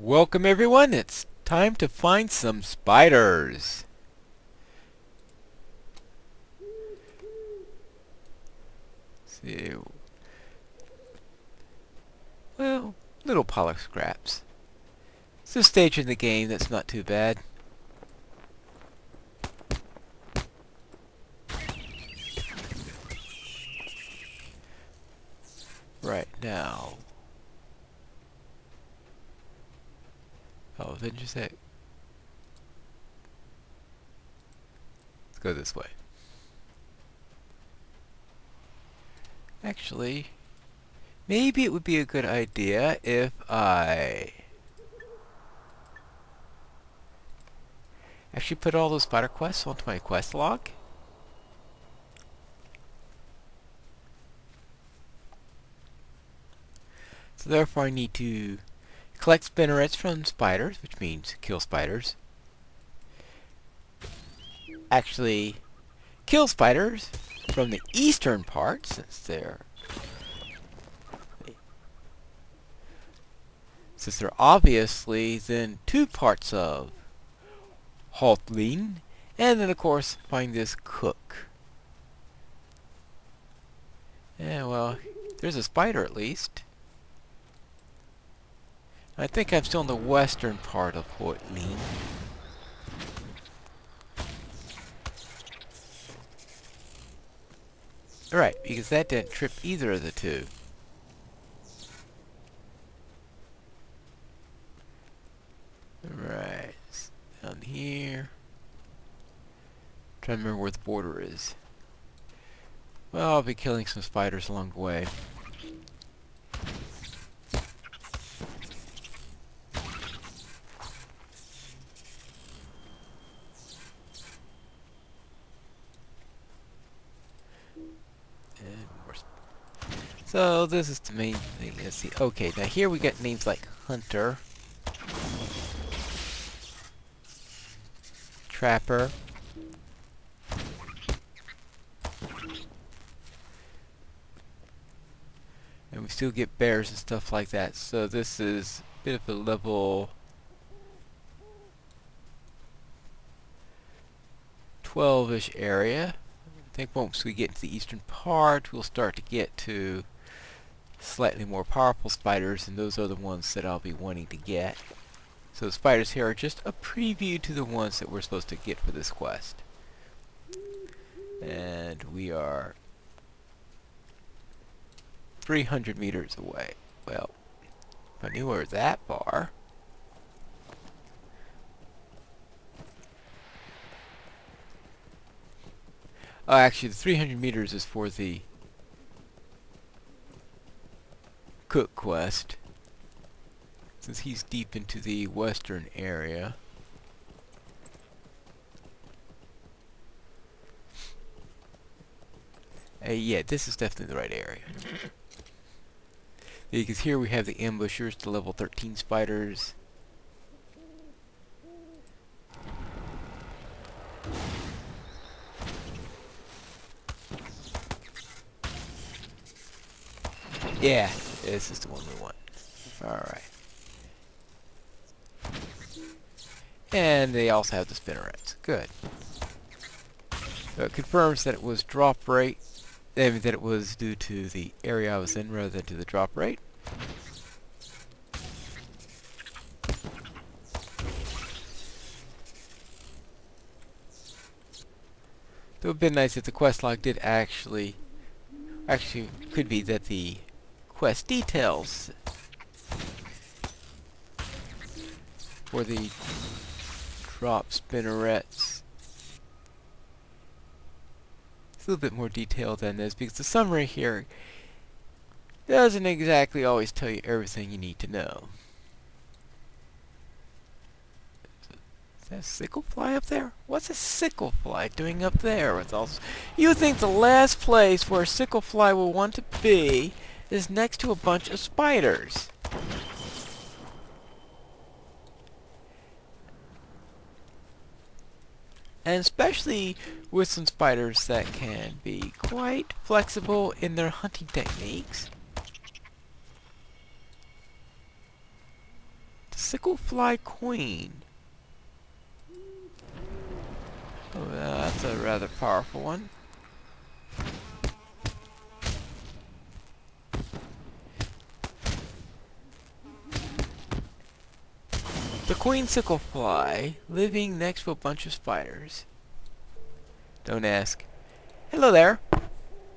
Welcome everyone, it's time to find some spiders. See, well, little pollock scraps. It's a stage in the game that's not too bad. Right now. Oh, then you say, let's go this way. Actually, maybe it would be a good idea if I actually put all those spider quests onto my quest log. So therefore I need to collect spinnerets from spiders, which means kill spiders. Actually, kill spiders from the eastern part, since they're obviously then two parts of Haltling, and then of course find this cook. Yeah, well, there's a spider at least. I think I'm still in the western part of Haltling. Right, because that didn't trip either of the two. Right, down here. Trying to remember where the border is. Well, I'll be killing some spiders along the way. And more. So this is the main thing. Let's see. Okay, now here we get names like Hunter, Trapper, and we still get bears and stuff like that. So this is a bit of a level 12-ish area. I think once we get into the eastern part, we'll start to get to slightly more powerful spiders, and those are the ones that I'll be wanting to get. So the spiders here are just a preview to the ones that we're supposed to get for this quest. And we are 300 meters away. Well, if I knew we were that far. Oh, actually, the 300 meters is for the cook quest, since he's deep into the western area. Yeah, this is definitely the right area. Because here we have the ambushers, the level 13 spiders. Yeah, this is the one we want. Alright. And they also have the spinnerets. Good. So it confirms that it was drop rate, that it was due to the area I was in rather than to the drop rate. It would have been nice if the quest log did actually could be that the quest details for the drop spinnerets it's a little bit more detailed than this, because the summary here doesn't exactly always tell you everything you need to know. Is that a sickle fly up there? What's a sickle fly doing up there with all this? You think the last place where a sickle fly will want to be is next to a bunch of spiders. And especially with some spiders that can be quite flexible in their hunting techniques. To Sicklefly Queen. Oh, that's a rather powerful one. The queen sicklefly, living next to a bunch of spiders. Don't ask. Hello there.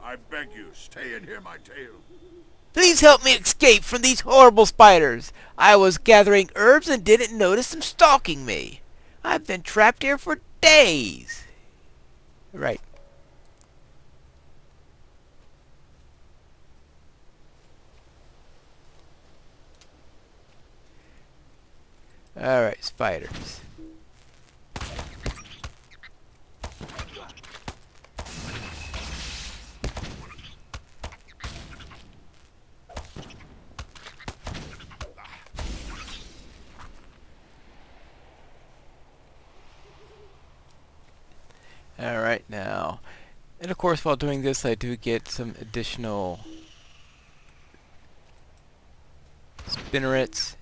I beg you, stay and hear my tale. Please help me escape from these horrible spiders. I was gathering herbs and didn't notice them stalking me. I've been trapped here for days. Right. Alright, spiders. Alright now. And of course while doing this I do get some additional spinnerets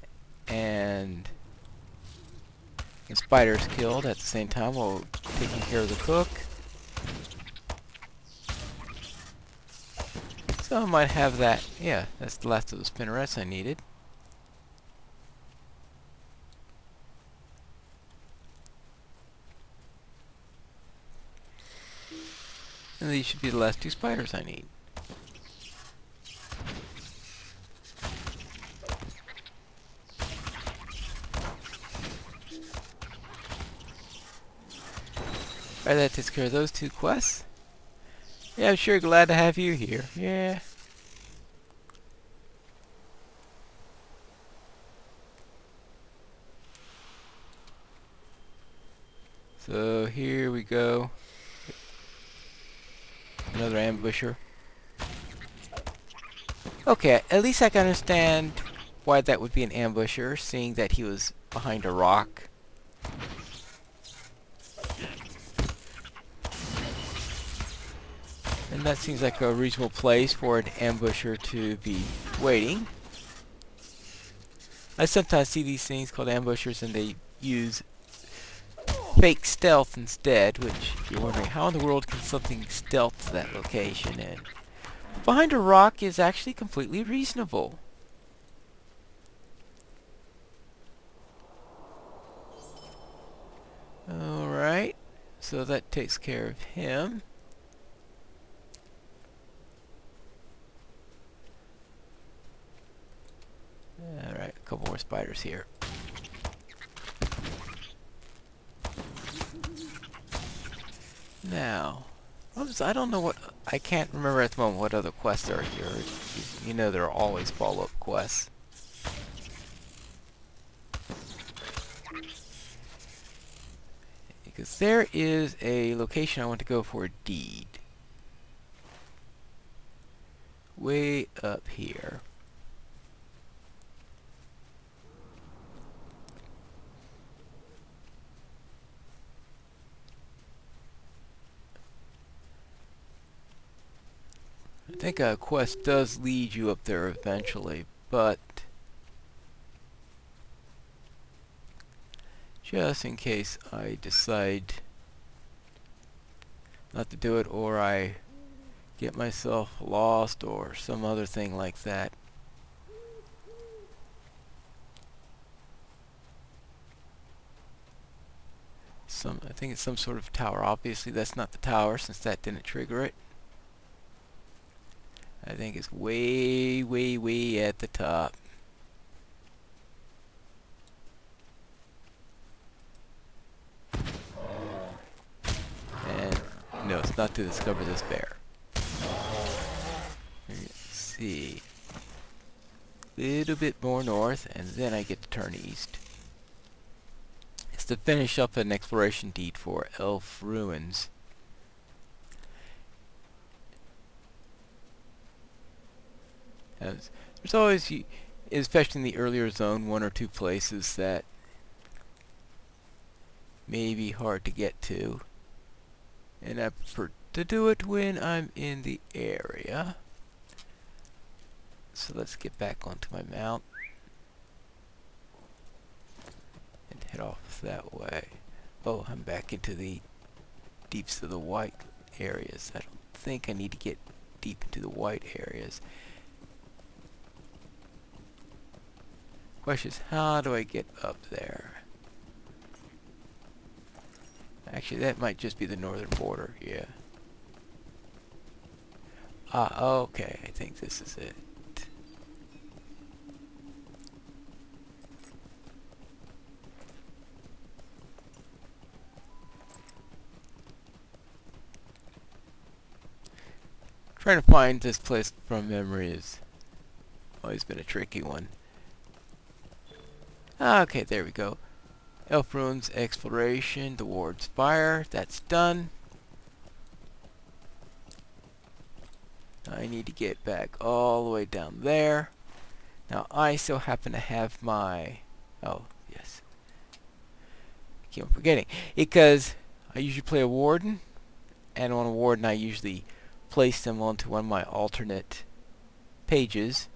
and spiders killed at the same time while taking care of the cook. So I might have that. Yeah, that's the last of the spinnerets I needed. And these should be the last two spiders I need. Alright, that takes care of those two quests. Yeah, I'm sure glad to have you here. Yeah. So here we go. Another ambusher. Okay, at least I can understand why that would be an ambusher, seeing that he was behind a rock. And that seems like a reasonable place for an ambusher to be waiting. I sometimes see these things called ambushers and they use fake stealth instead, which if you're wondering how in the world can something stealth to that location, and behind a rock is actually completely reasonable. Alright, so that takes care of him. Alright, a couple more spiders here. Now, I don't know what, I can't remember at the moment what other quests are here. You know there are always follow-up quests. Because there is a location I want to go for a deed. Way up here. I think a quest does lead you up there eventually, but just in case I decide not to do it, or I get myself lost or some other thing like that. I think it's some sort of tower. Obviously that's not the tower since that didn't trigger it. I think it's way, way, way at the top. And no, it's not to discover this bear. Let's see. A little bit more north, and then I get to turn east. It's to finish up an exploration deed for Elf Ruins. There's always, especially in the earlier zone, one or two places that may be hard to get to. And I prefer to do it when I'm in the area. So let's get back onto my mount. head off that way. Oh, I'm back into the deeps of the white areas. I don't think I need to get deep into the white areas. Question is, how do I get up there? Actually, that might just be the northern border, yeah. Ah, okay, I think this is it. Trying to find this place from memory has always been a tricky one. Okay, there we go. Elf Ruins Exploration, the Ward's Fire, that's done. I need to get back all the way down there. Now I still happen to have my... Oh, yes. I keep on forgetting. Because I usually play a Warden, and on a Warden I usually place them onto one of my alternate pages.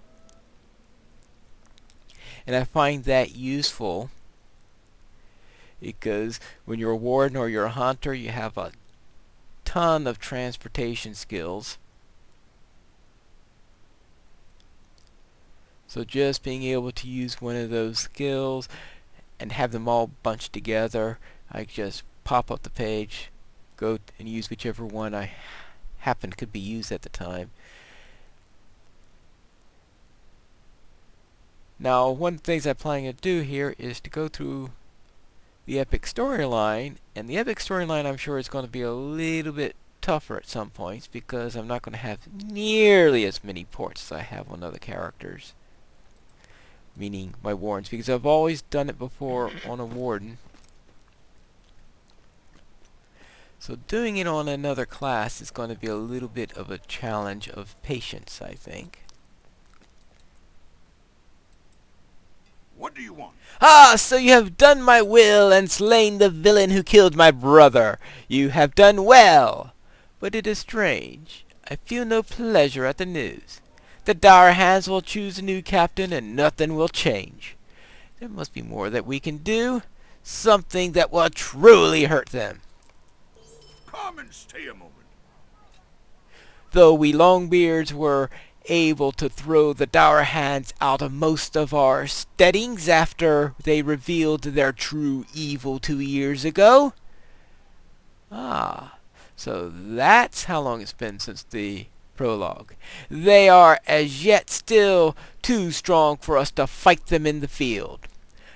And I find that useful because when you're a Warden or you're a Hunter, you have a ton of transportation skills. So just being able to use one of those skills and have them all bunched together, I just pop up the page, go and use whichever one I happen could be used at the time. Now, one of the things I'm planning to do here is to go through the epic storyline, and the epic storyline I'm sure is going to be a little bit tougher at some points because I'm not going to have nearly as many ports as I have on other characters, meaning my Wardens, because I've always done it before on a Warden. So doing it on another class is going to be a little bit of a challenge of patience, I think. What do you want? Ah, so you have done my will and slain the villain who killed my brother. You have done well. But it is strange. I feel no pleasure at the news. The Dour Hands will choose a new captain and nothing will change. There must be more that we can do. Something that will truly hurt them. Come and stay a moment. Though we Longbeards were able to throw the Dour Hands out of most of our steadings after they revealed their true evil 2 years ago. Ah, so that's how long it's been since the prologue. They are as yet still too strong for us to fight them in the field.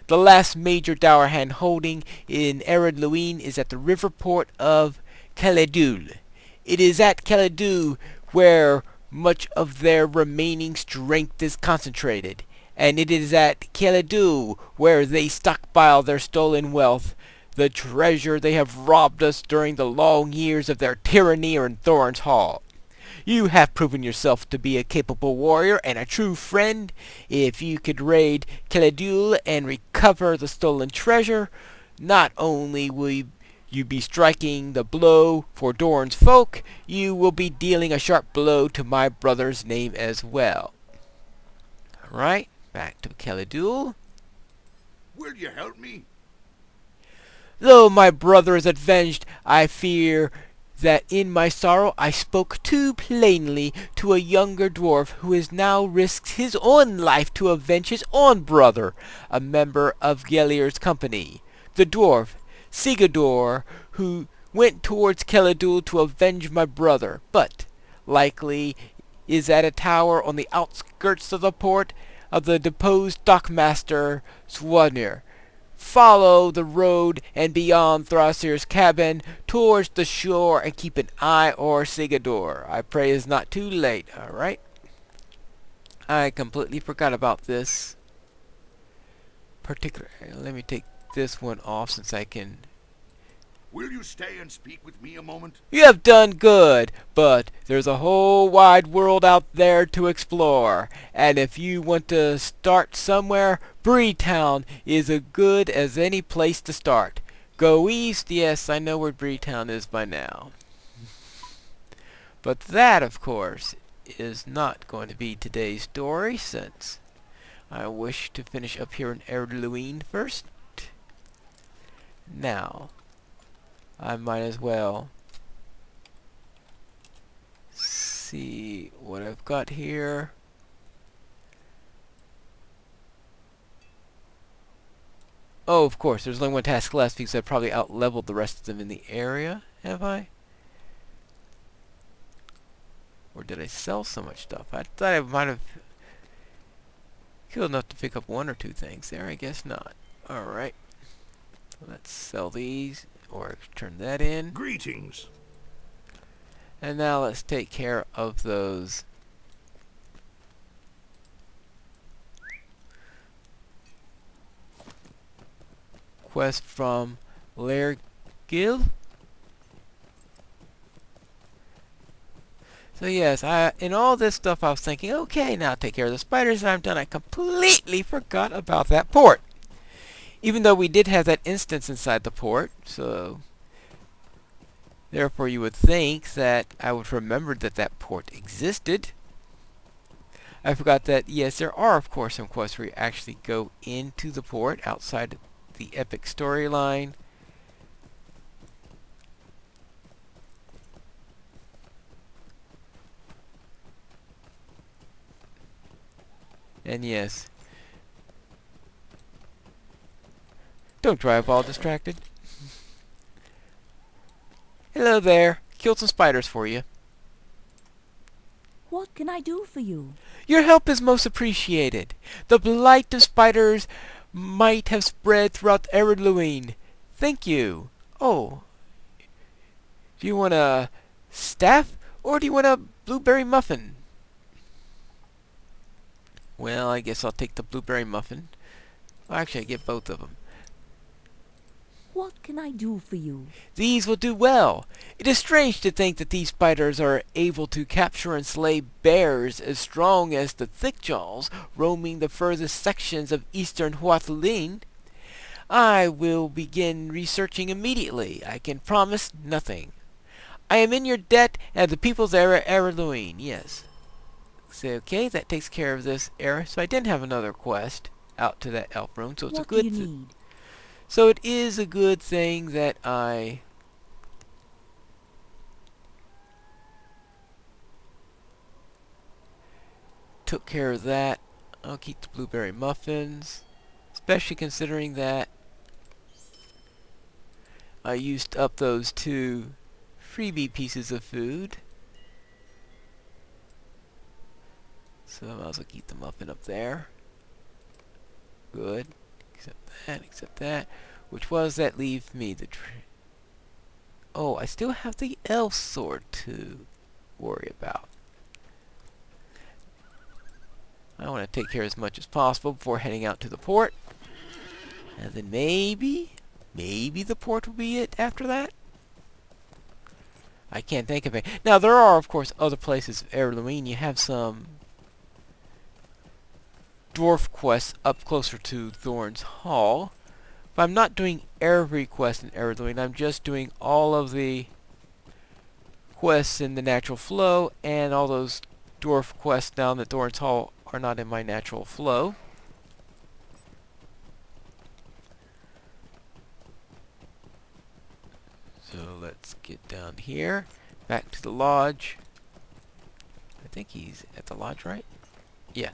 The last major Dour Hand holding in Ered Luin is at the river port of Caledul. It is at Caledul where much of their remaining strength is concentrated, and it is at Caledul where they stockpile their stolen wealth, the treasure they have robbed us during the long years of their tyranny in Thorin's Hall. You have proven yourself to be a capable warrior and a true friend. If you could raid Caledul and recover the stolen treasure, not only will you be striking the blow for Doran's folk, you will be dealing a sharp blow to my brother's name as well. Alright, back to Caledul. Will you help me? Though my brother is avenged, I fear that in my sorrow I spoke too plainly to a younger dwarf who has now risked his own life to avenge his own brother, a member of Gelir's company. The dwarf, Sigador, who went towards Caledul to avenge my brother, but likely is at a tower on the outskirts of the port of the deposed dockmaster Swanir. Follow the road and beyond Thrasir's cabin towards the shore and keep an eye o'er Sigador. I pray it's not too late, alright? I completely forgot about this particular... Let me take this one off since I can... Will you stay and speak with me a moment? You have done good, but there's a whole wide world out there to explore, and if you want to start somewhere, Breetown is as good as any place to start. Go east, yes, I know where Breetown is by now. But that, of course, is not going to be today's story, since I wish to finish up here in Ered Luin first. Now, I might as well see what I've got here. Oh, of course, there's only one task left because I've probably out-leveled the rest of them in the area, have I? Or did I sell so much stuff? I thought I might have killed enough to pick up one or two things there. I guess not. Alright. Let's sell these, or turn that in. Greetings. And now let's take care of those quests from Lairgil. So yes, in all this stuff I was thinking, okay, now take care of the spiders and I'm done. I completely forgot about that port. Even though we did have that instance inside the port, so therefore you would think that I would remember that that port existed. I forgot that, yes, there are of course some quests where you actually go into the port outside the epic storyline. And yes, don't drive all distracted. Hello there. Killed some spiders for you. What can I do for you? Your help is most appreciated. The blight of spiders might have spread throughout Eredluine. Thank you. Oh, do you want a staff or do you want a blueberry muffin? Well, I guess I'll take the blueberry muffin. Well, actually, I get both of them. What can I do for you? These will do well. It is strange to think that these spiders are able to capture and slay bears as strong as the thickjaws roaming the furthest sections of eastern Huatulin. I will begin researching immediately. I can promise nothing. I am in your debt and the people there at Eredluine. Yes. Say, okay, that takes care of this area. So I didn't have another quest out to that elf room, so it's a good What do you need? So it is a good thing that I took care of that. I'll keep the blueberry muffins, especially considering that I used up those 2 freebie pieces of food. So I might as well keep the muffin up there. Good. Except that. Which was that leave me the oh, I still have the elf sword to worry about. I want to take care of as much as possible before heading out to the port. And then maybe the port will be it after that. I can't think of it. Now, there are, of course, other places of Eredluine. You have some dwarf quests up closer to Thorn's Hall. But I'm not doing every quest in Eredluine. I'm just doing all of the quests in the natural flow, and all those dwarf quests down at Thorn's Hall are not in my natural flow. So let's get down here, back to the lodge. I think he's at the lodge, right? Yeah.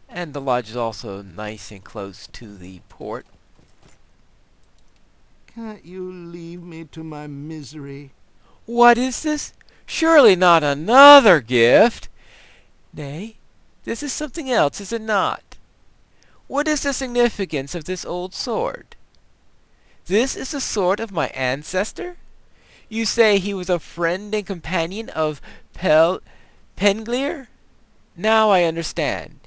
And the lodge is also nice and close to the port. Can't you leave me to my misery? What is this? Surely not another gift. Nay, this is something else, is it not? What is the significance of this old sword? This is the sword of my ancestor? You say he was a friend and companion of Penglir? Now I understand.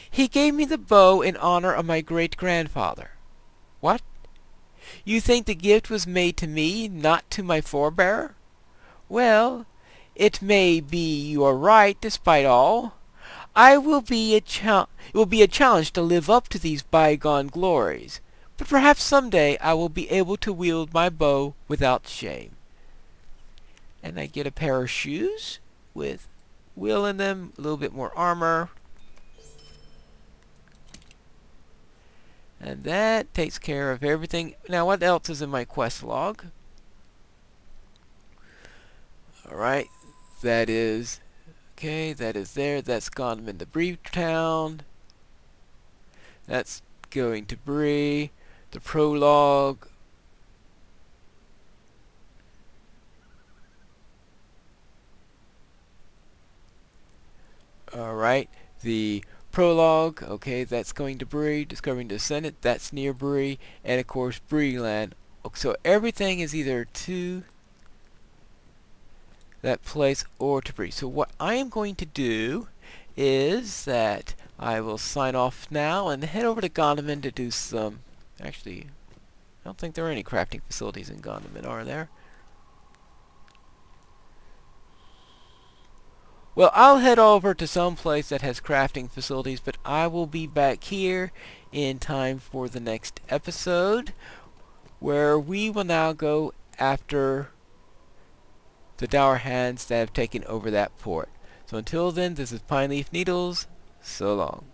He gave me the bow in honor of my great-grandfather. What? You think the gift was made to me, not to my forebearer? Well, it may be you are right, despite all. It will be a challenge to live up to these bygone glories, but perhaps someday I will be able to wield my bow without shame. And I get a pair of shoes with wheel in them, a little bit more armor. And that takes care of everything. Now, what else is in my quest log? Alright, that is... Okay, that is there. That's gone into Bree Town. That's going to Bree. The prologue. Alright, the prologue, okay, that's going to Bree. Discovering the Senate, that's near Bree. And of course, Breeland. So everything is either to that place or to Bree. So what I am going to do is that I will sign off now and head over to Gondthon to do some... Actually, I don't think there are any crafting facilities in Gondthon, are there? Well, I'll head over to some place that has crafting facilities, but I will be back here in time for the next episode, where we will now go after the Dour Hands that have taken over that port. So until then, this is Pine Leaf Needles. So long.